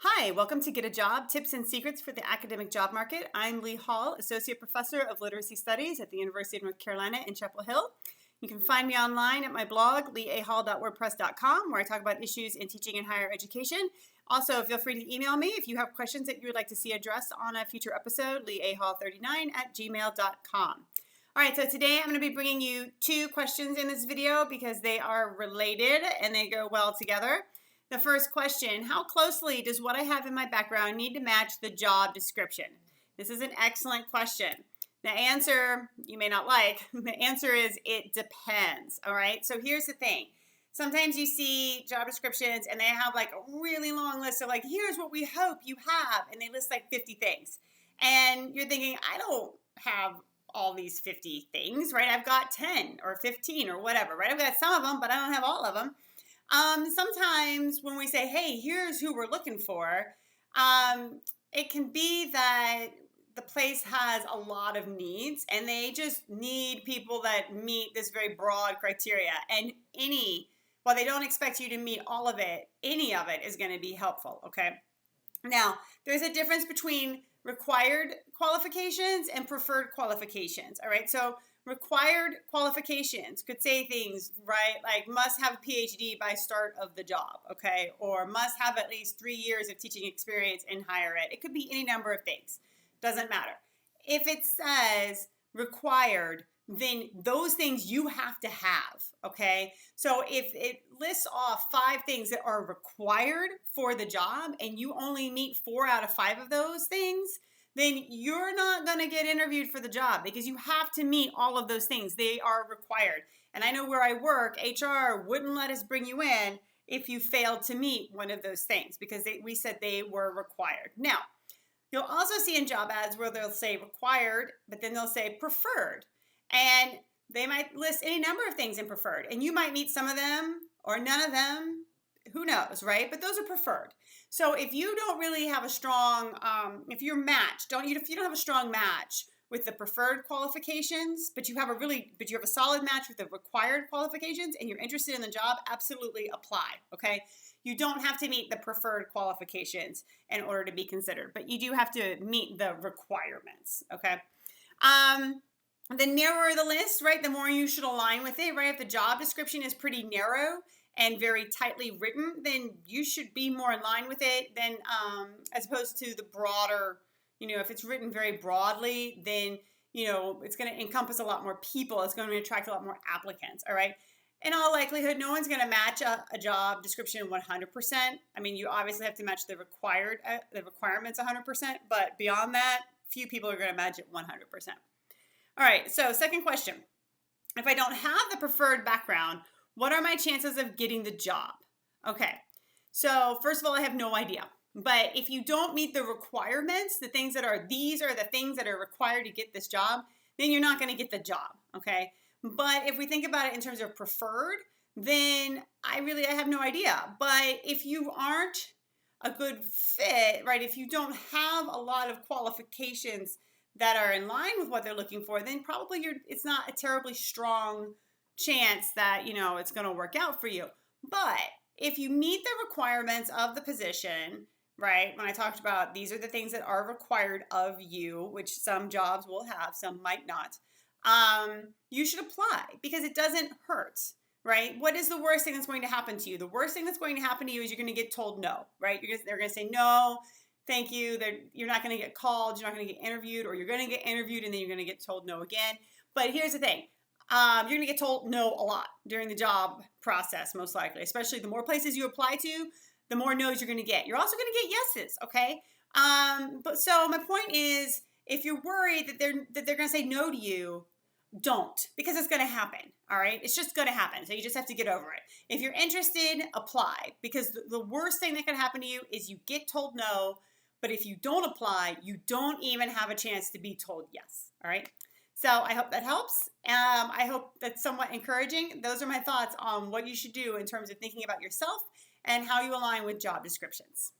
Hi, welcome to Get a Job, Tips and Secrets for the Academic Job Market. I'm Lee Hall, Associate Professor of Literacy Studies at the University of North Carolina in Chapel Hill. You can find me online at my blog, leahall.wordpress.com, where I talk about issues in teaching and higher education. Also, feel free to email me if you have questions that you would like to see addressed on a future episode, leahall39@gmail.com. All right, so today I'm going to be bringing you two questions in this video because they are related and they go well together. The first question, how closely does what I have in my background need to match the job description? This is an excellent question. The answer you may not like. The answer is it depends, all right? So here's the thing. Sometimes you see job descriptions and they have like a really long list of like, here's what we hope you have, and they list like 50 things. And you're thinking, I don't have all these 50 things, right? I've got 10 or 15 or whatever, right? I've got some of them, but I don't have all of them. Sometimes when we say, hey, here's who we're looking for, it can be that the place has a lot of needs and they just need people that meet this very broad criteria. And while they don't expect you to meet all of it, any of it is going to be helpful, okay? Now, there's a difference between required qualifications and preferred qualifications, all right? So required qualifications could say things, right, like must have a PhD by start of the job, okay? Or must have at least 3 years of teaching experience in higher ed. It could be any number of things. Doesn't matter. If it says required, then those things you have to have, okay? So if it lists off 5 things that are required for the job and you only meet 4 out of 5 of those things, then you're not going to get interviewed for the job because you have to meet all of those things. They are required. And I know where I work, HR wouldn't let us bring you in if you failed to meet one of those things because we said they were required. Now, you'll also see in job ads where they'll say required, but then they'll say preferred. And they might list any number of things in preferred. And you might meet some of them or none of them. Who knows, right? But those are preferred. So if you don't really have a strong, if you're matched, if you don't have a strong match with the preferred qualifications, but you have a solid match with the required qualifications and you're interested in the job, absolutely apply, okay? You don't have to meet the preferred qualifications in order to be considered, but you do have to meet the requirements, okay? The narrower the list, right, the more you should align with it, right? If the job description is pretty narrow and very tightly written, then you should be more in line with it than as opposed to the broader, if it's written very broadly, then, it's going to encompass a lot more people. It's going to attract a lot more applicants, all right? In all likelihood, no one's going to match a job description 100%. I mean, you obviously have to match the requirements 100%, but beyond that, few people are going to match it 100%. All right, so second question. If I don't have the preferred background, what are my chances of getting the job? Okay, so first of all, I have no idea. But if you don't meet the requirements, these are the things that are required to get this job, then you're not going to get the job, okay? But if we think about it in terms of preferred, then I have no idea. But if you aren't a good fit, right, if you don't have a lot of qualifications that are in line with what they're looking for, then probably it's not a terribly strong chance that, it's going to work out for you. But if you meet the requirements of the position, right, when I talked about these are the things that are required of you, which some jobs will have, some might not, you should apply because it doesn't hurt, right? What is the worst thing that's going to happen to you? The worst thing that's going to happen to you is you're going to get told no, right? They're going to say no, thank you. You're not going to get called, you're not going to get interviewed, or you're going to get interviewed and then you're going to get told no again. But here's the thing. You're going to get told no a lot during the job process, most likely, especially the more places you apply to, the more no's you're going to get. You're also going to get yeses, okay? But so my point is, if you're worried that they're going to say no to you, don't, because it's going to happen, all right? It's just going to happen, so you just have to get over it. If you're interested, apply, because the worst thing that can happen to you is you get told no, but if you don't apply, you don't even have a chance to be told yes, all right? So I hope that helps. I hope that's somewhat encouraging. Those are my thoughts on what you should do in terms of thinking about yourself and how you align with job descriptions.